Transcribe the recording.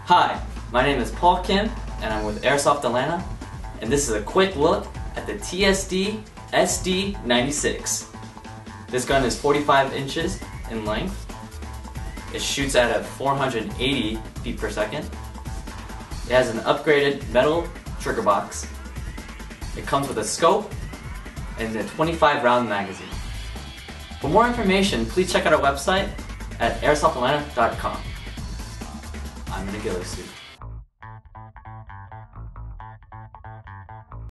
Hi, my name is Paul Kim and I'm with Airsoft Atlanta, and this is a quick look at the TSD SD96. This gun is 45 inches in length. It shoots at 480 feet per second. It has an upgraded metal trigger box. It comes with a scope and a 25 round magazine. For more information, please check out our website at airsoftatlanta.com. I'm gonna go soon.